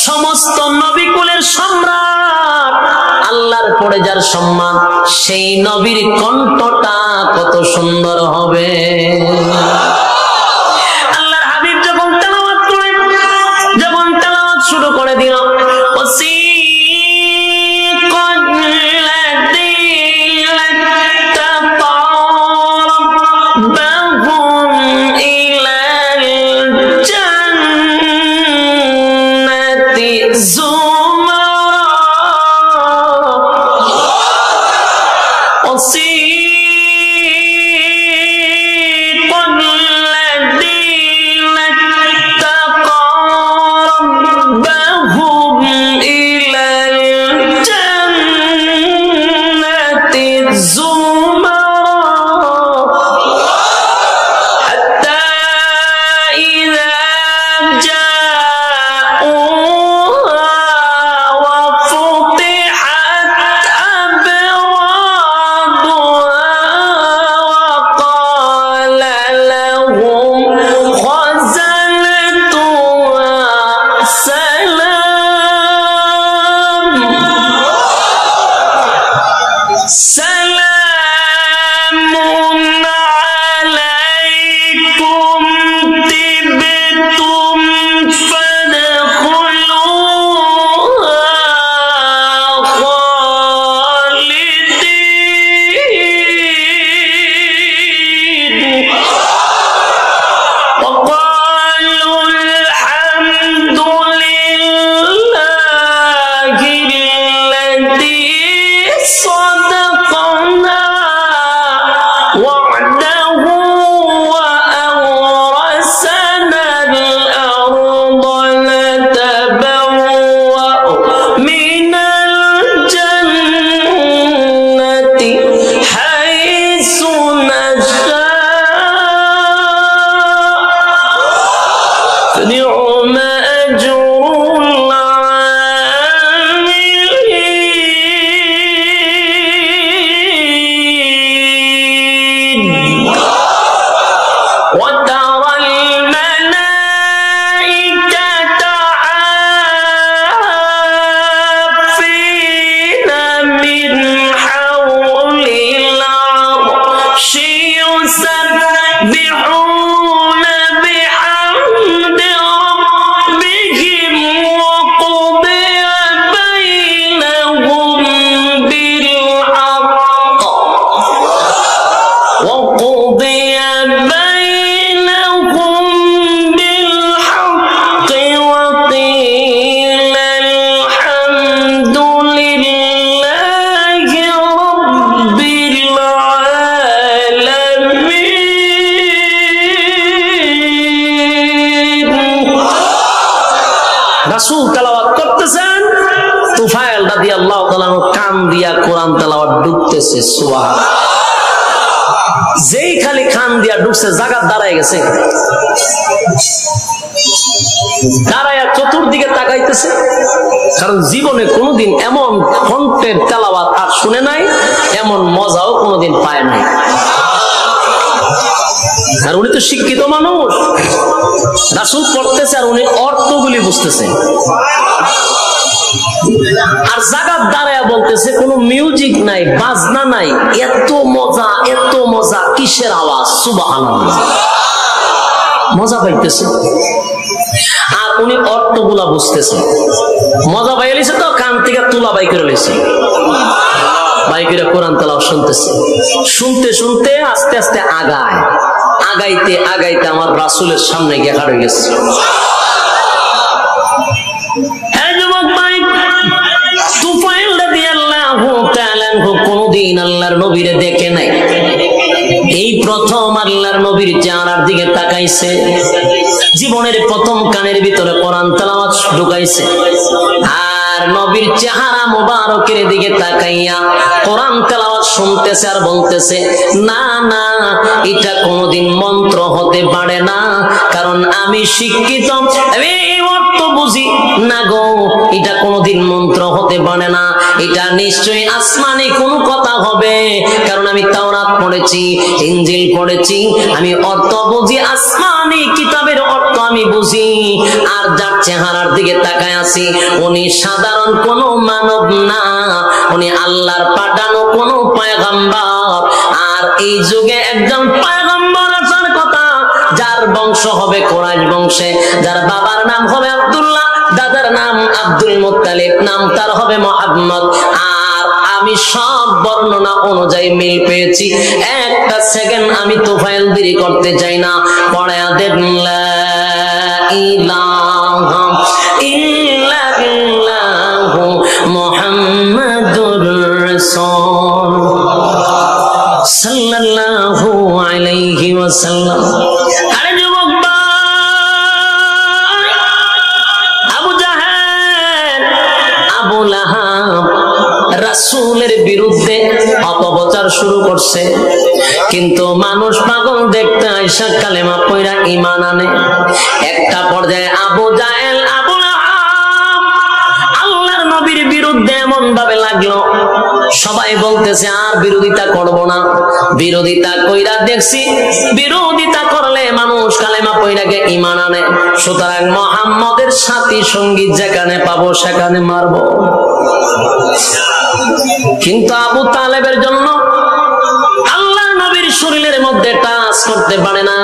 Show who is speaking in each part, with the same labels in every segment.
Speaker 1: সমস্ত নবীকুলের সম্রাট আল্লাহর পরে যার সম্মান, সেই নবীর কণ্ঠটা কত সুন্দর হবে। আল্লাহর হাবিব যখন তেলাওয়াত শুরু করে দিল, রাসূল তেলাওয়াত করতেছেন, তুফাইল রাদিয়াল্লাহু তাআলা কান দিয়া কোরআন তেলাওয়াত ঢুকতেছে। সুবহানাল্লাহ। যেই খালি কান দিয়া ঢুকছে জায়গা দাঁড়ায় গেছে, দাঁড়ায়া চতুর্দিকে তাকাইতেছে, কারণ জীবনে কোনোদিন এমন কণ্ঠের তেলাওয়াত আর শুনে নাই, এমন মজাও কোনোদিন পায় নাই। আর উনি তো শিক্ষিত মানুষ, রাসূল পড়তেছে আর উনি অর্থগুলি বুঝতেছে, আর জায়গা দাঁড়ায় বলতেছে, কোনো মিউজিক নাই, বাজনা নাই, এত মজা, এত মজা, কিসের আওয়াজ, সুবহানাল্লাহ, মজা পাইতেছে। আর উনি অর্থগুলা বুঝতেছে, মজা পাইয়া লিছে তো, কান থেকে তুলা বাই করে লিছে, বাইকেরা কোরআন তেলাওয়াত শুনতেছে। শুনতে শুনতে আস্তে আস্তে আগাইতে আগাইতে আমার রাসূলের সামনে গিয়ে হারিয়ে গেছে। কোনদিন আল্লাহর নবীরে দেখে নাই, এই প্রথম আল্লাহর নবীর চেহারার দিকে তাকাইছে, জীবনের প্রথম কানের ভিতরে কোরআন তেলাওয়াত ঢুকাইছে, আর নবীর চেহারা মুবারকের দিকে তাকাইয়া কোরআন তেলাওয়াত শুনতেছে আর বলতেছে, না না, এটা কোনোদিন মন্ত্র হতে পারে না, কারণ আমি শিক্ষিত, আমি অর্থ বুঝি না গো, এটা কোনোদিন মন্ত্র হতে পারে না, এটা নিশ্চয়ই আসমানি কোন কথা হবে, কারণ আমি তাওরাত পড়েছি, ইনজিল পড়েছি, আমি অর্থ বুঝি, আসমানি কিতাবের অর্থ আমি বুঝি, আর যার চেহারার দিকে তাকায় আছি উনি সাধারণ কোনো মানব না, উনি আল্লাহর পাঠানো কোনো পয়গম্বর। আর এই যুগে একজন পয়গম্বর আসার কথা, যার বংশ হবে কুরাইশ বংশে, যার বাবার নাম হবে আব্দুল্লাহ, দাদার নাম আব্দুল মুত্তালিব, নাম তার হবে মুহাম্মদ। আর আমি সব বর্ণনা অনুযায়ী মিল পেয়েছি। একটা সেকেন্ড আমি তোফায়েল দেরি করতে চাই না, পড়ে দেন লা ইলাহা ইল্লাল্লাহু মুহাম্মাদুর রাসূল সাল্লাল্লাহু আলাইহি ওয়াসাল্লাম। আরে যুবক ভাই, আবু জাহেল, আবু লাহাব রাসূলের বিরুদ্ধে অপপ্রচার শুরু করছে, কিন্তু মানুষ পাগল দেখতে আইসা কালেমা পয়রা ঈমান আনে। একটা পর্যায়ে আবু জাহেল, আবু লাহাব আল্লাহর নবীর বিরুদ্ধে এমন ভাবে লাগলো, সবাই বলতেছে আর বিরোধিতা করব না। বিরোধিতা কইরা দেখছি বিরোধিতা করলে মানুষ কালেমা পয়রাকে ঈমান আনে, সুতরাং মুহাম্মদের সাথী সঙ্গী যেখানে পাবো সেখানে মারবো। কিন্তু আবু তালেবের জন্য আল্লাহর নবীর শরীরের মধ্যে টাচ করতে পারে না,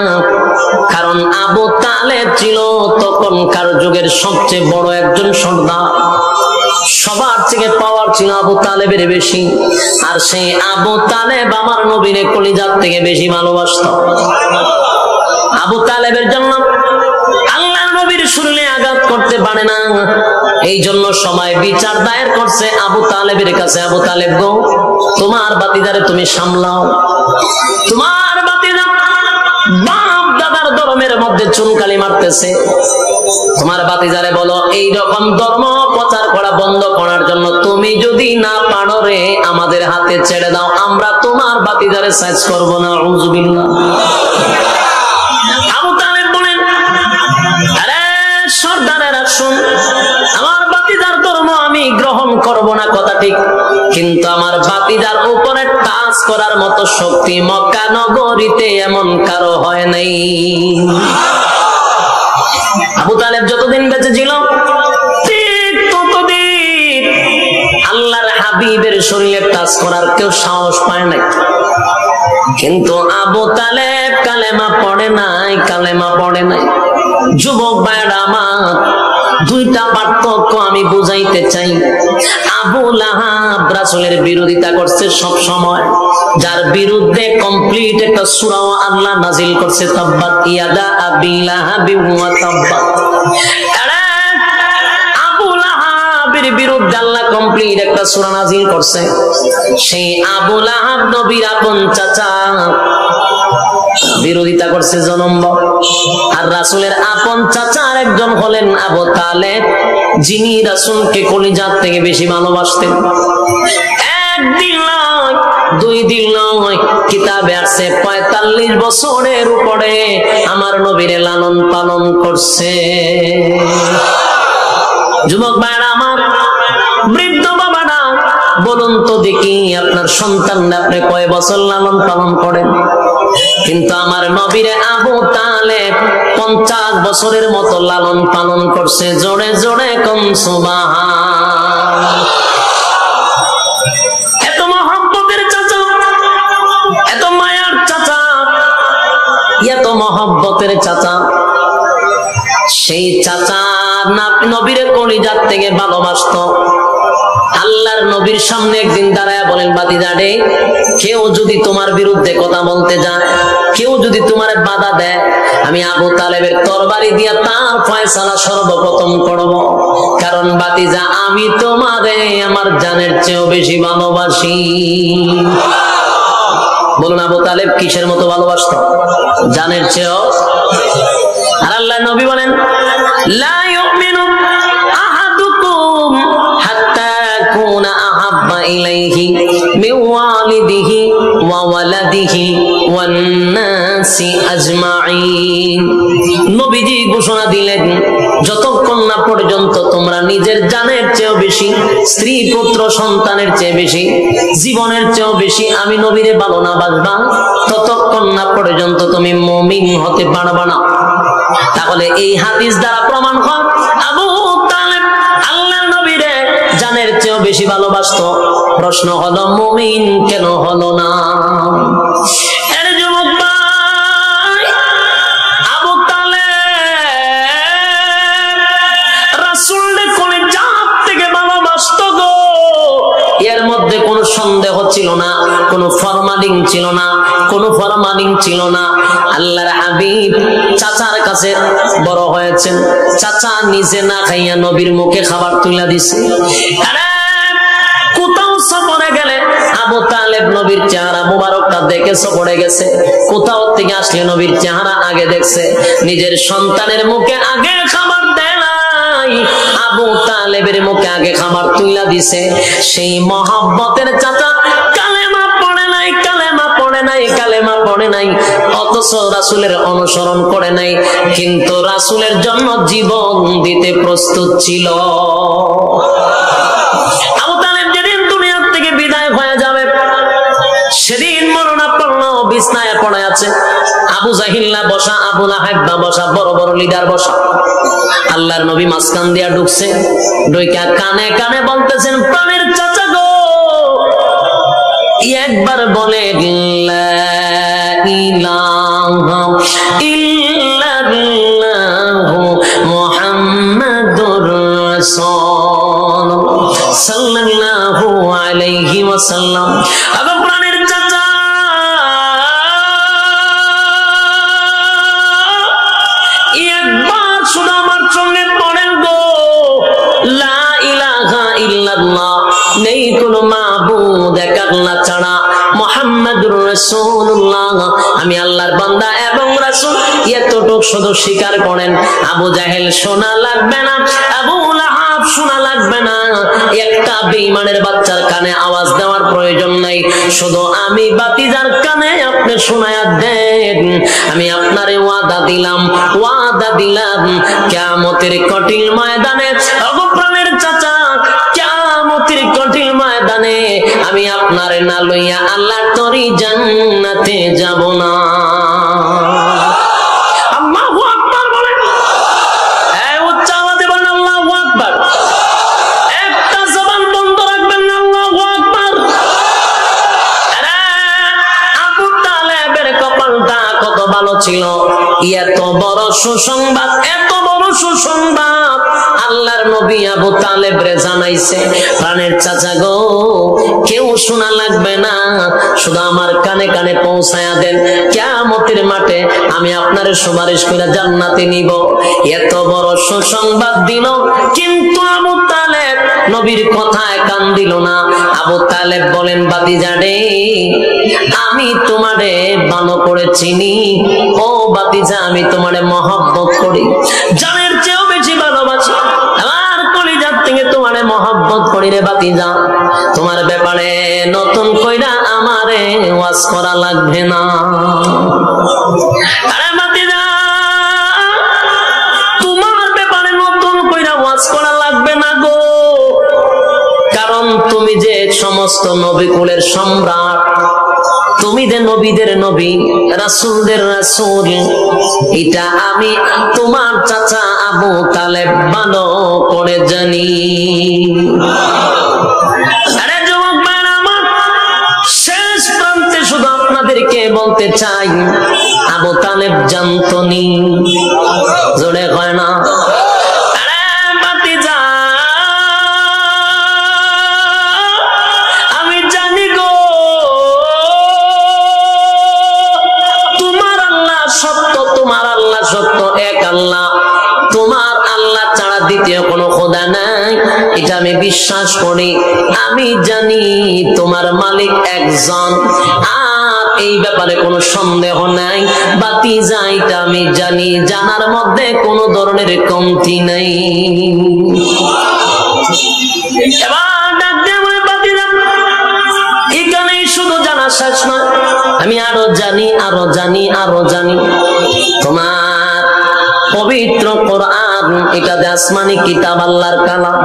Speaker 1: কারণ আবু তালেব ছিল তখনকার যুগের সবচেয়ে বড় একজন সর্দার। সবার থেকে পাওয়ার ছিল আবু তালেবের বেশি, আর সেই আবু তালেব আমার নবীর কলিজার থেকে বেশি ভালোবাসত। আবু তালেবের জন্য আল্লাহর নবীর শরীরে আঘাত করতে পারে না, এই জন্য সবাই বিচার দায়ের করছে আবু তালেবের কাছে। আবু তালেব গো, তোমার বাতিদারে তুমি সামলাও, তোমার বাতিদা বাপ দাদার ধর্মের মধ্যে চুনকালি মারতেছে, তোমার বাতিজারে বলো এই রকম ধর্ম প্রচার করা বন্ধ করার জন্য তুমি যদি না পারো রে আমাদের হাতে ছেড়ে দাও, আমরা তোমার বাতিজারে সাইজ করবো না। আউযুবিল্লাহ। আবু তালেব বলেন, আরে সর্দারেরা শুন, আমার বাতিজার ধর্ম আমি গ্রহণ করব না, কথা ঠিক, কিন্তু আমার বাতিজার উপরে টাচ করার মতো শক্তি মক্কা নগরীতে এমন কারো হয় নাই। আবু তালেব যতদিন বেঁচে ছিল ঠিক ততদিন আল্লাহর হাবিবের শরীরে টাচ করার কেউ সাহস পায় নাই। কিন্তু আবু তালেব কালেমা পড়ে নাই, কালেমা পড়ে নাই। যুবক ভাইরা আমার, দুইটা পার্থক্য আমি বুঝাইতে চাই। আবু লাহাব রাসূলের বিরোধিতা করছে সব সময়, যার বিরুদ্ধে কমপ্লিট একটা সূরা আল্লাহ নাজিল করছে, তাব্বাত ইয়াদা আবি লাহাবি ওয়া তাব্বা। আবু লাহাবের বিরুদ্ধে আল্লাহ কমপ্লিট একটা সূরা নাজিল করছে। সেই আবু লাহাব নবীর আপন চাচা, বিরোধিতা করছে জনম্ব। আর রাসূলের আপন চাচার একজন হলেন আবু তালেব, যিনি রাসূলকে কলিজার থেকে বেশি ভালোবাসতেন। একদিন নয়, দুই দিন নয়, কিতাবে আছে 45 বছরের উপরে আমার নবীর লালন পালন করছে। যুবক ভাইরা আমার, বৃদ্ধ বাবারা, বলুন তো দেখি আপনার সন্তানরা আপনি কয় বছর লালন পালন করেন? কিন্তু আমার নবীরে আবু তালেব 50 বছরের মতো লালন পালন করছে। জোরে জোরে কোন সুবহান। এত মহব্বতের চাচা, এত মায়ার চাচা, এত মহব্বতের চাচা, সেই চাচা নবীর কলিজার থেকে ভালোবাসত। আল্লাহর নবীর সামনে একদিন দাঁড়ায় বলেন, বাতিজারে, কেউ যদি তোমার বিরুদ্ধে কথা বলতে যায়, কেউ যদি তোমার বাধা দেয়, আমি আবু তালেবের তরবারি দিয়া তার ফয়সালা সর্বপ্রথম করব। কারণ বাতিজা, আমি তোমারে আমার জানের চেয়েও বেশি ভালোবাসি। বলুন, আবু তালেব কিসের মতো ভালোবাসত? জানের চেয়েও। আর আল্লাহর নবী বলেন, লা ইউমিনু আহাদুকুম হাত্তা কুনা আহাব্বা ইলাইহি মিন ওয়ালিদিহি ওয়া ওয়ালাদিহি ওয়ান নাসি আজমাইন। নবীজি ঘোষণা দিলেন, যতক্ষণ না পর্যন্ত তোমরা নিজের জানের চেয়েও বেশি, স্ত্রী পুত্র সন্তানের চেয়ে বেশি, জীবনের চেয়েও বেশি আমি নবীরে ভালো না বাসবা, ততক্ষণ না পর্যন্ত তুমি মুমিন হতে পারবা না। তাহলে এই হাদিস দ্বারা প্রমাণ হয় আবু তালেব আল্লাহর নবীরে জানের চেয়েও বেশি ভালোবাসতো। প্রশ্ন হলো মুমিন কেন হলো না? এর যুবক ভাই, আবু তালেব রাসূলের কলিজা থেকে ভালোবাসতো গো। এর মধ্যে কোনো সন্দেহ ছিল না, কোনো ফরমালিং ছিল না, কোনো ফরমালিং ছিল না। আল্লাহর হাবিব চাচার কাছে বড় হয়েছেন, চাচা নিজে না খাইয়া নবীর মুখে খাবার তুলে দিছে। কোথাও সফরে গেলে আবু তালেব নবীর চেহারা মুবারকটা দেখে সফরে গেছে, কোথাও থেকে আসলে নবীর চেহারা আগে দেখছে। নিজের সন্তানের মুখে আগে খাবার দেয় নাই, আবু তালেবের মুখে আগে খাবার তুইলা দিছে। সেই মহব্বতের চাচা কালেমা পড়ে নাই, কালেমা পড়ে নাই, কালেমা পড়ে নাই, অথচ রাসূলের অনুসরণ করে নাই, কিন্তু রাসূলের জন্য জীবন দিতে প্রস্তুত ছিল। আবু তালেব যেদিন দুনিয়া থেকে বিদায় হয়ে যাবে, সেদিন মরণাপন্ন বিছনায় পড়ে আছে। আবু জাহিল্লা বসা, আবু লাহাব বসা, বড় বড় লিডার বসা। আল্লাহর নবী মাঝখান দিয়া ঢুকছে, ঢুইকা কানে কানে বলতেছেন, প্রাণের চাচা গো, একবার বলে লা ইলাহা ইল্লাল্লাহু মুহাম্মাদুর রাসূলুল্লাহ সাল্লাল্লাহু আলাইহি ওয়াসাল্লাম। আবার প্রাণের চাচা একবার শুধু আমার সঙ্গে পড়েন গো, লা ইলাহা ইল্লাল্লাহ, নেই কোনো মাবুদ এক আল্লাহ ছাড়া, মুহাম্মাদুর রাসূলুল্লাহ, আমি আল্লাহর বান্দা এবং রাসূল, এতটুকু শুধু স্বীকার করেন। আবু জাহেল শোনা লাগবে না, আবু লাহাব শোনা লাগবে না, একটা বেঈমানের বাচ্চার কানে আওয়াজ দেওয়ার প্রয়োজন নাই, শুধু আমি বাতিজার কানে আপনি শোনায়া দেন। আমি আপনারে ওয়াদা দিলাম, ওয়াদা দিলাম, কিয়ামতের কঠিন ময়দানে, ওগো প্রাণের চাচা, কিয়ামতের কঠিন ময়দানে আমি আপনারে না লইয়া আল্লাহর তরি জান্নাতে যাব না। আল্লাহু আকবার বলেন, এই উচ্চ আওয়াজে বলেন আল্লাহু আকবার। একটা জবান বন্ধ রাখবেন না, আল্লাহু আকবার। আবু তালেবের কপালটা কত ভালো ছিল, এত বড় সুসংবাদ, এত বড় সুসংবাদ আল্লাহর নবী আবু তালেবরে জানাইছে। প্রাণের চাচা গো, কেউ শোনা লাগবে না, শুধু আমার কানে কানে পৌঁছায়া দেন, কিয়ামতের মাঠে আমি আপনারে সুপারিশ করে জান্নাতে নিব। এত বড় সুসংবাদ দিল, কিন্তু আবু তালেব নবীর কথায় কান দিল না। আবু তালেব বলেন, বাতিজারে, আমি তোমারে ভালো করে চিনি, ও বাতিজা, আমি তোমারে মহব্বত করি, জানের চেয়েও বেশি ভালোবাসি, আমার কলিজার থেকে তোমারে মহব্বত করি রে বাতিজা। তোমার ব্যাপারে নতুন কইরা আমারে ওয়াজ করা লাগবে না। আরে বাতিজা, তোমার ব্যাপারে নতুন কইরা ওয়াজ করা লাগবে না গো, কারণ তুমি যে সমস্ত নবী কুলের সম্রাট, তুমি যে নবীদের নবী, রাসূলদের রাসূল, এটা আমি তোমার চাচা আবু তালেব ভালো করে জানি। আরে যুবক ভাইরা আমার, শেষ প্রান্তে শুধু আপনাদেরকে বলতে চাই, আবু তালেব জানতো নি, জোরে কয় না, আরে বাতিজা, আমি জানি গো, তোমার আল্লাহ সত্য, তোমার আল্লাহ সত্য, এক আল্লাহ, তোমার আল্লাহ ছাড়া দ্বিতীয় কোনো খোদা নাই, এটা আমি বিশ্বাস করি। আমি জানি তোমার মালিক একজন, আর এই ব্যাপারে কোনো সন্দেহ নাই। বাতিজা, এটা আমি জানি, জানার মধ্যে কোনো ধরনের কমতি নাই। এবার ডাক দিয়ে বলে, বাতিজা, এখানেই শুধু জানা শেষ নয়, আমি আরো জানি, আরো জানি, আরো জানি। তোমার পবিত্র কোরআন, এটা আসমানি কিতাব, আল্লাহর কালাম,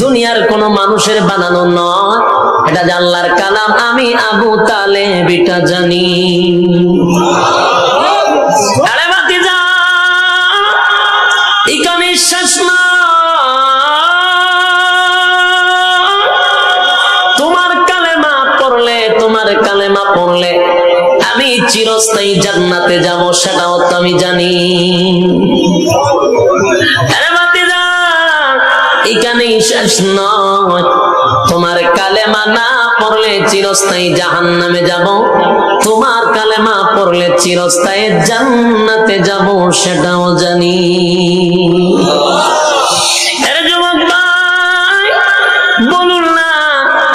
Speaker 1: দুনিয়ার কোন মানুষের বানানো নয়, এটা যে আল্লাহর কালাম। আমি আবু তালেব এটা জানি। আরে বাতিজা, চিরস্থায়ী জান্নাতে যাব সেটাও তো আমি জানি। এখানেই শেষ নয়, তোমার কালেমা না পড়লে চিরস্থায়ী জাহান্নামে যাব, তোমার কালেমা পড়লে চিরস্থায়ী জান্নাতে যাব সেটাও জানি। বলুন না,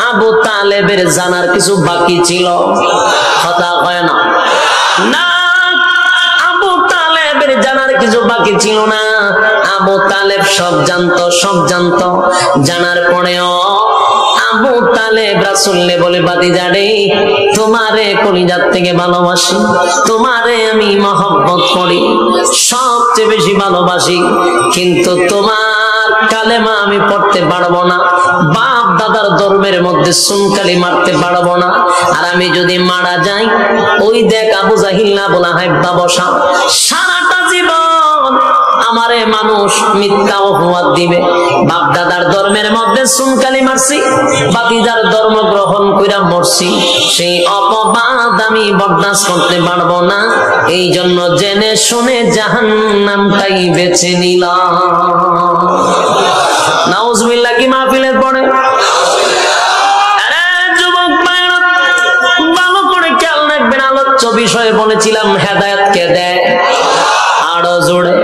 Speaker 1: আবু তালেবের জানার কিছু বাকি ছিল? কথা হয় না? না, আবু তালেবের জানার কিছু বাকি ছিল না। আবু তালেব সব জানতো। জানার পরেও আবু তালেব রাসূলকে বলে, বাতিজা রে, তোমারে কলিজার থেকে ভালোবাসি, তোমারে আমি মহব্বত করি, সবচেয়ে বেশি ভালোবাসি, কিন্তু তোমার কালেমা আমি পড়তে পারবো না, বাপ দাদার ধর্মের মধ্যে সুনকালি মারতে পারবো না, আর আমি যদি মারা যাই, ওই দেখ আবু জাহিল আবু লাহাব বসা, সারাটা জীবন আমারে মানুষ মিথ্যা অপবাদ দিবে, বাপ দাদার ধর্মের মধ্যে সুনকালি মারছি, বাতিজার ধর্ম গ্রহণ কইরা মরছি, সেই অপবাদ আমি বরদাস্ত করতে পারবো না, এই জন্য জেনে শুনে জাহান্নামটাই বেছে নিলাম। নাউজুবিল্লাহ কি মাহফিলের পড়ে? আরে যুবক ভাইরা, ভালো করে খেয়াল রাখবেন, আলোচ্য বিষয়ে বলেছিলাম হেদায়েত কে দেয়? আরো জোরে।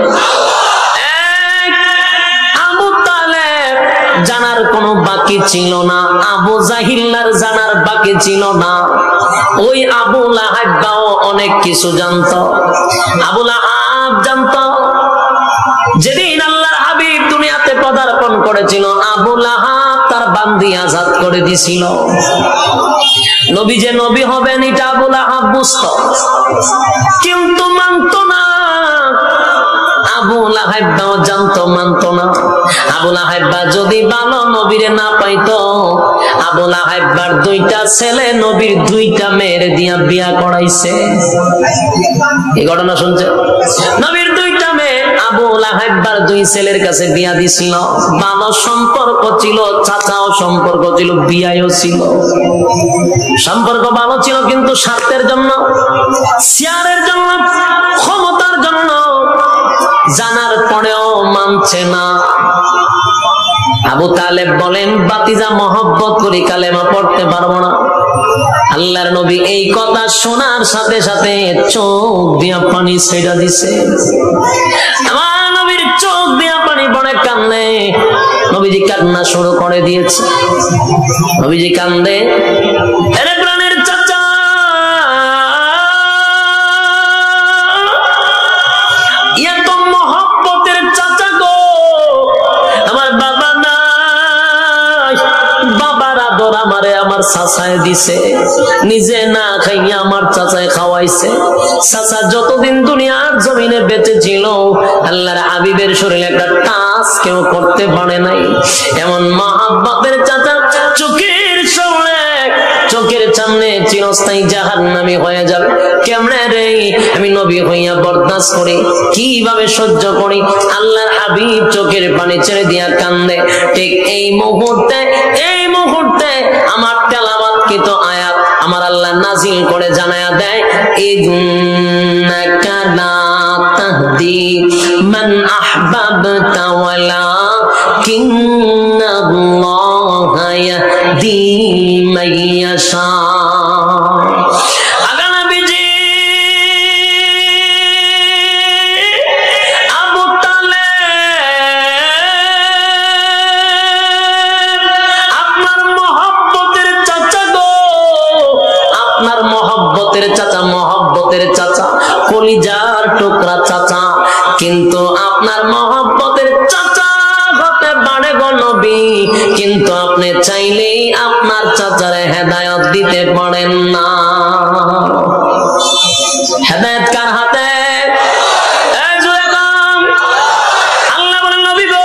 Speaker 1: জানার কোনো বাকি ছিল না, আবু জাহিলার জানার বাকি ছিল না, ওই আবু লাহাবও অনেক কিছু জানতো। আবু লাহাব জানতো যেদিন আল্লাহর হাবিব দুনিয়াতে পদার্পণ করেছিল, আবু লাহাব তার বান্দি আজাদ করে দিছিল। নবী যে নবী হবেন এটা আবু লাহাব বুঝতো, কিন্তু মানতো না। আবু লাহাব জানতো, মানতো না। আবু লাহাব যদি ভালো নবীরে না পাইতো, আবু লাহাবের দুইটা ছেলে নবীর দুইটা মেয়ের দিয়া বিয়া করাইছে। এই ঘটনা শুনছে? নবীর দুইটা মেয়ে আবু লাহাবের দুই ছেলের কাছে বিয়া দিছিল। ভালো সম্পর্ক ছিল, চাচাও সম্পর্ক ছিল, বিয়াও ছিল। সম্পর্ক ভালো ছিল, কিন্তু স্বার্থের জন্য, চেয়ারের জন্য, ক্ষমতার জন্য জানার পরেও মানছে না। আবু তালেব বলেন, বাতিজা মহব্বত করি, কালেমা পড়তে পারবো না। আল্লাহর নবী এই কথা শোনার সাথে সাথে চোখ দিয়া পানি ছেড়ে দিছে। আমার নবীর চোখ দিয়া পানি পড়ে, কান্দে। নবীজি কান্না শুরু করে দিয়েছে। নবীজি কান্দে, এরে প্রাণের চাচা, এত মহব্বতের চাচা গো, আমার বাবা নাই, বাবার আদর আমারে আমার চাচায় দিছে, নিজে না খাইয়া আমার চাচায় খাওয়াইছে। চাচা যতদিন দুনিয়ার জমিনে বেঁচে ছিল, আল্লাহর হাবিবের শরীরে একটা টাচ কেউ করতে পারে নাই। এমন মহব্বতের চাচা চোখের সামনে চিরস্থায়ী জাহান্নামী হয়ে যাবে, কেমনে রে আমি নবী হইয়া বরদাস্ত করি, কিভাবে সহ্য করি? আল্লাহর হাবিব চোখের পানি ছেড়ে দিয়া কান্দে। ঠিক এই মুহূর্তে আমার তেলাওয়াতকৃত আয়াত আমার আল্লাহ নাজিল করে জানায়া দেয়, ইন্নাকা লা তাহদি মান আহবাবতা ওয়ালাকিন্নাল্লাহা ইয়াহদি মান ইয়াশা। মহব্বতের চাচা, কলিজার টুকরা চাচা, কিন্তু আপনার মহব্বতের চাচা হতে পারে গো নবী, কিন্তু আপনি চাইলেই আপনার চাচারে হেদায়েত দিতে পারেন না। হেদায়েত কার হাতে? আল্লাহ বলেন, নবী গো,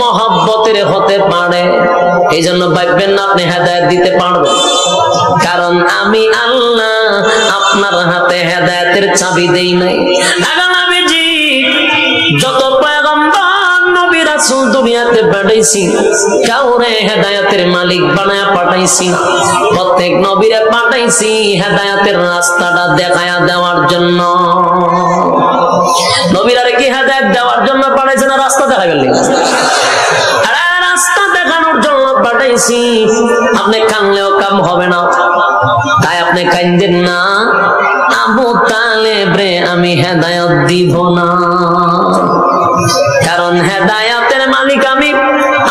Speaker 1: মহব্বতের হতে পারে, এই জন্য ভাববেন না আপনি হেদায়েত দিতে পারবেন, কারণ আমি আল্লাহ আপনার হাতে হেদায়েতের চাবি দেই নাই। যত পয়গম্বর নবী রাসূল দুনিয়াতে পাঠাইছি কাউরে হেদায়েতের মালিক বানায়া পাঠাইছি না, প্রত্যেক নবীরে পাঠাইছি হেদায়েতের রাস্তাটা দেখায়া দেওয়ার জন্য। নবীরা কি হেদায়েত দেওয়ার জন্য পাঠাইছে না রাস্তা দেখাবেন? আরে রাস্তা দেখানোর জন্য পাঠাইছি। আপনি কানলেও কাম হবে না, তাই আপনি কান্দেন না। আবু তালেব রে আমি হেদায়েত দিব না, কারণ হেদায়েতের মালিক আমি।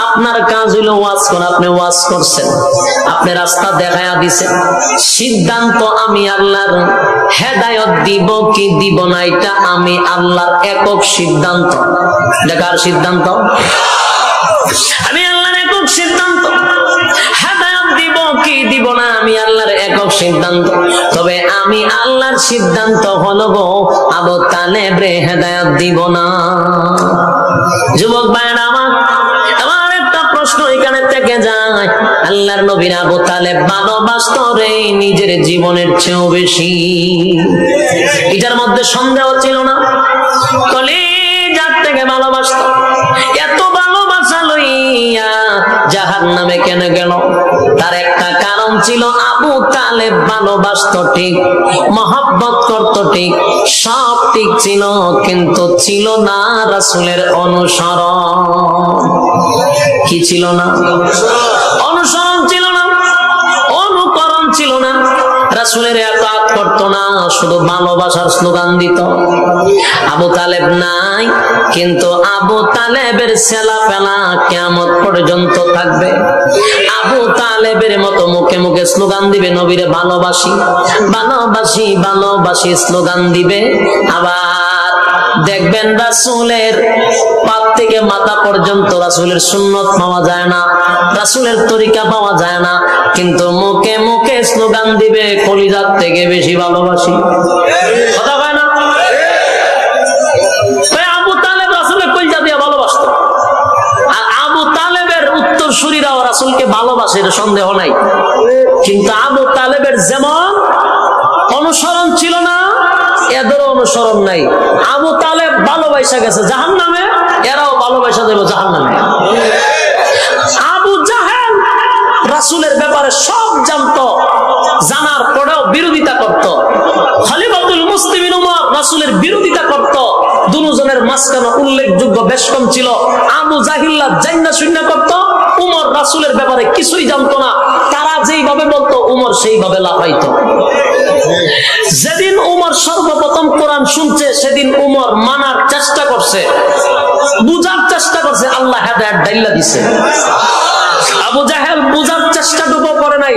Speaker 1: আপনার কাজ হলো ওয়াজ করা, আপনি ওয়াজ করছেন, আপনি রাস্তা দেখায়া দিছেন। সিদ্ধান্ত আমি আল্লাহর, হেদায়েত দিব কি দিব না এটা আমি আল্লাহর একক সিদ্ধান্ত। দেখার সিদ্ধান্ত আমি আল্লাহর একক সিদ্ধান্ত। হেদায়েত দিব কি দিব না আমি আল্লাহর একক সিদ্ধান্ত। তবে আমি আল্লাহর সিদ্ধান্ত হলো গো আবু তালেব রে হেদায়েত দিব না। যুবক ভাইরা আমার একটা প্রশ্ন এখানে থেকে যায়, আল্লাহর নবীর আবু তালেব ভালোবাসত রে নিজের জীবনের চেয়েও বেশি, এটার মধ্যে সন্দেহ ছিল না। কলিজার থেকে ভালোবাসত। এত ভালোবাসা লইয়া জাহান্নামে কেন গেল? তার একটা কারণ ছিল, আবু তালেব ভালোবাসত ঠিক, মহব্বত করত ঠিক, সব ঠিক ছিল, কিন্তু ছিল না রাসূলের অনুসরণ। কি ছিল না? অনুসরণ ছিল না, অনুকরণ ছিল না। রাসূলের ইতাআত করত না, শুধু ভালোবাসার স্লোগান দিত। আবু তালেব নাই, কিন্তু আবু তালেবের ছেলেপেলা কিয়ামত পর্যন্ত থাকবে। আবু তালেবের মতো মুখে মুখে স্লোগান দিবে নবীরে ভালোবাসি ভালোবাসি ভালোবাসি স্লোগান দিবে। আবার দেখবেন রাসূলের পাত থেকে মাথা পর্যন্ত রাসূলের সুন্নত পাওয়া যায় না, রাসূলের তরিকা পাওয়া যায় না, কিন্তু মুখে মুখে স্লোগান দিবে কলিজার থেকে বেশি ভালোবাসি। কথা হয় না? আবু তালেব রাসূলের কলিজা দিয়ে ভালোবাসত, আর আবু তালেবের উত্তরসূরিরাও রাসূলকে ভালোবাসে, এটা সন্দেহ নাই। কিন্তু আবু তালেবের যেমন অনুসরণ ছিল না, এদেরও অনুসরণ নাই। আবু তালেব ভালোবাসা গেছে জাহান্নামে, এরাও ভালোবাসা দেব জাহান্নামে। আবু জাহেল রাসূলের ব্যাপারে সব জানতো, জানার পরেও বিরোধিতা করত। খলিফাতুল মুসলিমিন উমর রাসূলের বিরোধিতা করত। দুজনের মাঝখানে উল্লেখযোগ্য বেশ কম ছিল। আবু জাহিল্লা জান্না শূন্য করত, উমর রাসূলের ব্যাপারে কিছুই জানতো না। তারা যেইভাবে বলতো উমর সেইভাবে লাফাইতো। যেদিন উমর সর্বপ্রথম কোরআন শুনছে, সেদিন উমর মানার চেষ্টা করছে, বুঝার চেষ্টা করছে, আল্লাহ হেদায়েত ডাইলা দিছে। আবু জাহেল বুঝার চেষ্টাটুকু করে নাই,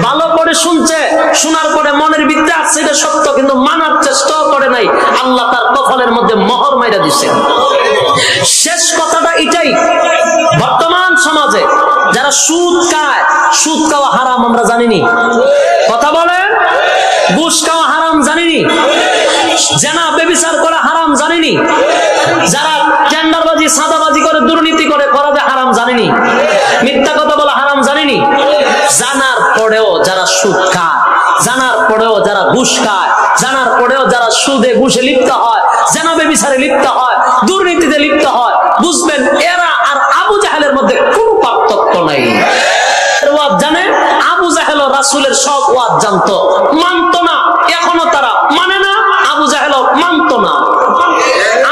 Speaker 1: ভালো করে শুনছে, শোনার পরে মনের ভিতরে আছে এটা সত্য, কিন্তু মানার চেষ্টাও করে নাই। আল্লাহ তার কপালের মধ্যে মোহর মাইরা দিছে। শেষ কথাটা এটাই, বর্তমান সমাজে যারা সুদ খায়, সুদ খাওয়া হারাম আমরা জানিনি, কথা বলেন, ঘুষ খাওয়া হারাম জানিনি, জেনা ব্যভিচার করা হারাম জানিনি, যারা টেন্ডারবাজি সাদাবাজি করে দুর্নীতি করে করা যে হারাম জানিনি, মিথ্যা কথা বলা হারাম জানিনি। জানার পরেও যারা সুদ খায়, জানার পরেও যারা ঘুষ খায়, জানার পরেও যারা সুদে ঘুষে লিপ্ত হয়, জেনা ব্যভিচারে লিপ্ত হয়, দুর্নীতিতে লিপ্ত হয়, বুঝবেন এরা আর আবু জাহেলের মধ্যে কোনো পার্থক্য নাই। জানে আবু জাহেল রাসূলের সব ওয়াজ জানতো, মানতো না, এখনো তারা মানে না। আবু জাহেল মানতো না,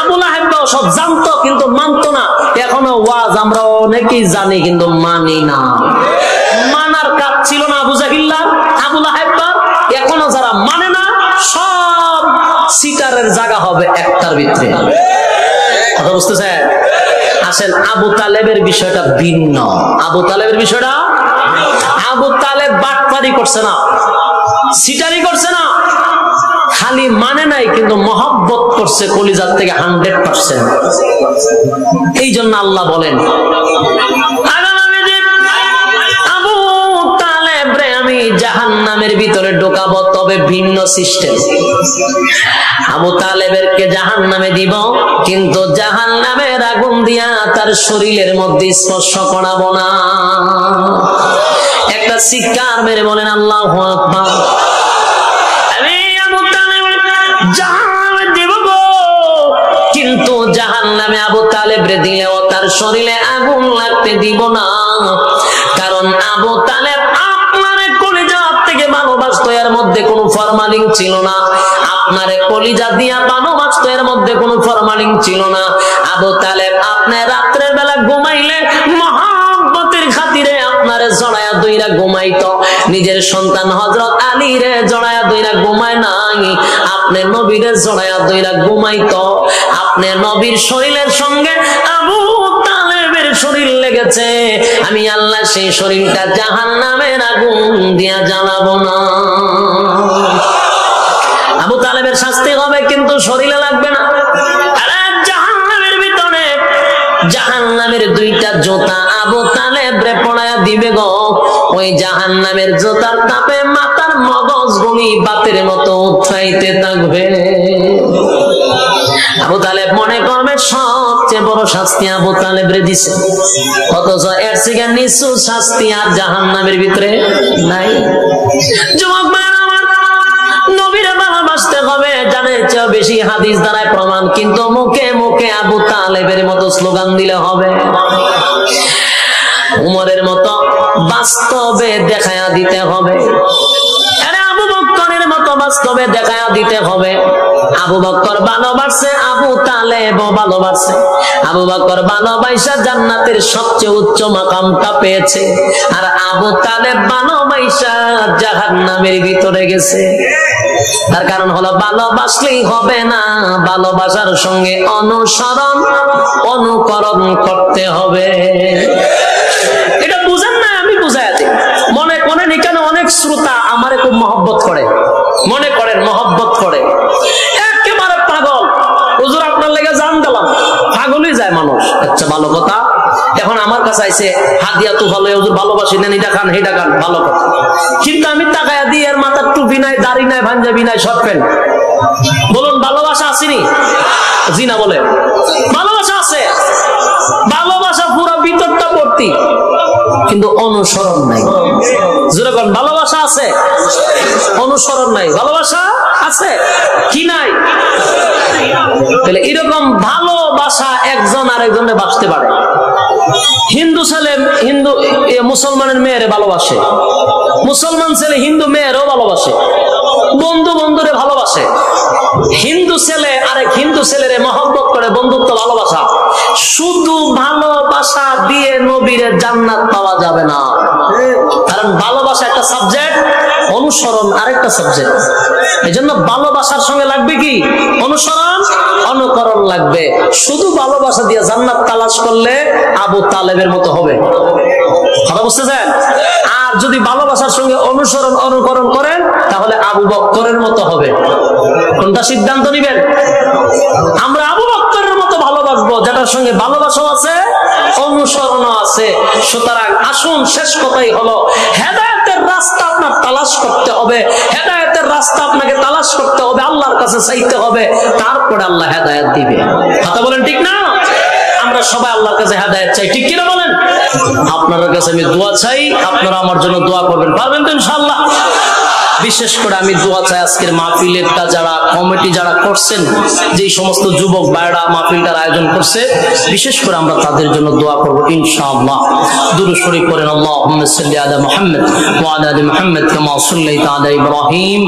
Speaker 1: আবু লাহাবও সব জানতো কিন্তু মানতো না। এখনো ওয়াজ আমরা অনেকেই জানি কিন্তু মানি না। মানার কাজ ছিল না আবু জাহিল্লার, আবু লাহাববার। এখনো যারা মানে না, সব সিটারের জায়গা হবে একটার ভিতরে। কথা বুঝতেছে? আসেন, আবু তালেবের বিষয়টা ভিন্ন। আবু তালেবের বিষয়টা, আবু তালেব বাটপারি করছে না, সিটারি করছে না, খালি মানে নাই, কিন্তু মহব্বত করছে কলিজার থেকে 100%। এই জন্য আল্লাহ বলেন, আবু তালেব রে আমি জাহান্নামের ভিতরে ঢোকাবো, তবে ভিন্ন সিস্টেম। আবু তালেবেরকে জাহান্নামে দিব, কিন্তু জাহান্নামের আগুন দিয়া তার শরীরের মধ্যে স্পর্শ করাবো না। একটা চিৎকার মেরে বলেন আল্লাহু আকবার। আমি আবু তালেব জাহান্নামে দিব, কিন্তু জাহান্নামে আবু তালেব রে দিলেও তার শরীরে আগুন লাগতে দিব না, কারণ আবু তালেব আপনারে কলিজা থেকে ভালোবাসতো, এর মধ্যে কোনো ফরমালিন ছিল না। আপনারে কলিজা দিয়া ভালোবাসতো, এর মধ্যে কোনো ফরমালিন ছিল না। আবু তালেব আপনি রাত্রের বেলা ঘুমাইলে মহব্বতের খাতিরে আপনারে জড়ায়া দইরা ঘুমাইতো, নিজের সন্তান হযরত আলী রে জড়ায়া দইরা ঘুমায় নাই, আপনি নবীরে জড়ায়া দইরা ঘুমাইতো। আপনি নবীর শরীরের সঙ্গে আবু তালেবের শরীর লেগেছে, আমি আল্লাহ সেই শরীরটা জাহান্নামের আগুন দিয়া জ্বালাবো না। আবু তালেবের শাস্তি হবে, কিন্তু শরীরে লাগবে না। আরে জাহান্নামের ভিতরে জাহান্নামের দুইটা জুতা আবু তালেব রে পড়ায়া দিবে গো, ওই জাহান্নামের জুতার তাপে মাথার মগজগুলি বাতের মতো উঠাইতে থাকবে। আবু তালেব মনে করবে সবচেয়ে বড় শাস্তি আবু তালেব রে দিছে, অথচ এর থেকে নিচু শাস্তি আর জাহান্নামের ভিতরে নাই। যুবক ভাইরা আমার, নবীর ভালোবাসতে হবে, জানের চেয়ে বেশি হাদিস দ্বারাই প্রমাণ, কিন্তু মুখে মুখে আবু তালেবের মতো স্লোগান দিলে হবে, উমরের মতো বাস্তবে দেখায়া দিতে হবে, আবু বকরের মতো বাস্তবে দেখায়া দিতে হবে। আবু বকর ভালোবাসে, আবু তালেব ভালোবাসে। আবু বকর ভালোবাসা জান্নাতের সবচেয়ে উচ্চ মাকামটা পেয়েছে, আর আবু তালেব ভালোবাসা জাহান্নামের ভিতরে গেছে। তার কারণ হলো ভালোবাসলেই হবে না, ভালোবাসার সঙ্গে অনুসরণ অনুকরণ করতে হবে। এটা বুঝেন না, আমি বুঝাই দিই। মনে করেন এখানে অনেক শ্রোতা আমারে খুব মহব্বত করে, মনে করেন মহব্বত করে, একেবারে পাগল, হুজুর আপনার লেগে জান দিলাম, পাগলই যায় মানুষ। আচ্ছা ভালো কথা, এখন আমার কাছে আইছে হাদিয়া তো ভালো, হুজুর ভালোবাসি নেন, এটা খান হেটা খান, ভালো কথা, কিন্তু আমি টাকায়া দিই, এর মাথার টুপি নাই, দাড়ি নাই, পাঞ্জাবি নাই, শর্ট প্যান্ট। বলুন ভালোবাসা আসেনি? জি না বলে ভালোবাসা আছে, ভালোবাসা পুরো ভিতরটা ভর্তি, কিন্তু অনুসরণ নাই। যেরকম ভালোবাসা আছে, অনুসরণ নাই। ভালোবাসা আছে কি নাই? তাহলে এরকম ভালোবাসা একজন আরেকজনের বাসতে পারে। হিন্দু ছেলে হিন্দু মুসলমানের মেয়েরে ভালোবাসে, মুসলমান ছেলে হিন্দু মেয়েরও ভালোবাসে, বন্ধু বন্ধুরে ভালোবাসে। হিন্দু ছেলে আরেক হিন্দু ছেলেরে মহব্বত করে, বন্ধুত্ব ভালোবাসা। শুধু ভালোবাসা দিয়ে নবীরে জান্নাত পাওয়া যাবে না, কারণ ভালোবাসা একটা সাবজেক্ট, অনুসরণ আরেকটা সাবজেক্ট। এই জন্য ভালোবাসার সঙ্গে লাগবে কি? অনুসরণ অনুকরণ লাগবে। শুধু ভালোবাসা দিয়ে জান্নাত তালাশ করলে আবু তালেবের মতো হবে, কথা বুঝতেছেন? আর যদি ভালোবাসার সঙ্গে অনুসরণ অনুকরণ করেন তাহলে আবু বকরের মতো হবে। কোনটা সিদ্ধান্ত নিবেন? আমরা আবু বকরের মতো ভালোবাসবো, যেটার সঙ্গে ভালোবাসাও আছে, অনুসরণও আছে। সুতরাং আসুন, শেষ কথাই হলো হেদায়েতের রাস্তা আপনার তালাশ করতে হবে, হেদায়েতের রাস্তা আপনাকে তালাশ করতে হবে, আল্লাহর কাছে চাইতে হবে, তারপরে আল্লাহ হেদায়েত দিবে। কথা বলেন ঠিক না? আমরা সবাই আল্লাহর কাছে হেদায়েত চাই, ঠিক কিনা বলেন? আপনার কাছে আমি দোয়া চাই, আপনারা আমার জন্য দোয়া করবেন, পারবেন তো ইনশাআল্লাহ? বিশেষ করে আমি দোয়া চাই আজকের মাহফিলেরটা যারা কমিটি যারা করছেন, যে সমস্ত যুবক ভাইরা মাহফিলটার আয়োজন করছে, বিশেষ করে আমরা তাদের জন্য দোয়া করব ইনশাআল্লাহ। দুরূদ শরীফ পড়েন, আল্লাহুম্মা সাল্লি আলা মুহাম্মদ ওয়া আলা আলি মুহাম্মদ কামা সাল্লাইতা আলা ইব্রাহিম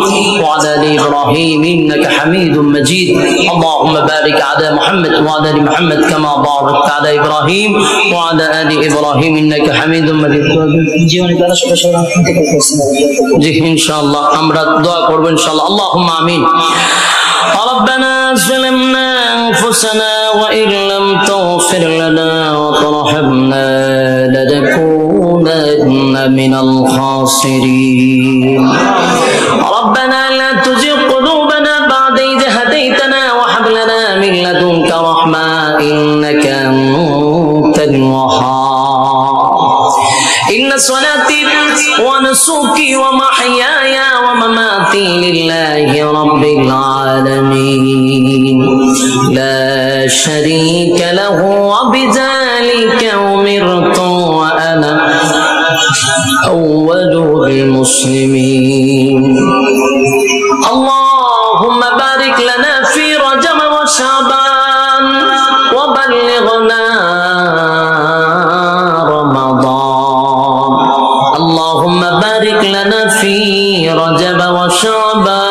Speaker 1: ওয়া আলা আলি ইব্রাহিম ইন্নাকা হামিদুম মাজিদ। আল্লাহুম্মা বারিক আলা মুহাম্মদ ওয়া আলা আলি মুহাম্মদ কামা বারাকতা আলা ইব্রাহিম ওয়া আলা আলি ইব্রাহিম ইন্নাকা হামিদুম মাজিদ। জি ইনশাআল্লাহ আমরা দোয়া করব ইনশাআল্লাহ। আল্লাহুম্মা আমিন। ربنا ظلمنا أنفسنا وإن لم تغفر لنا وترحمنا لنكونن من الخاسرين. ربنا لا تزغ قلوبنا بعد إذ هديتنا وهب لنا من لدنك رحمة إنك أنت الوهاب. إن صلاتي ونسكي ومحياي ومماتي لله رب العالمين لا شريك له وبذلك أمرت وأنا أول المسلمين. اللهم بارك لنا في رجب وشعبان وبلغ رجب وشعبان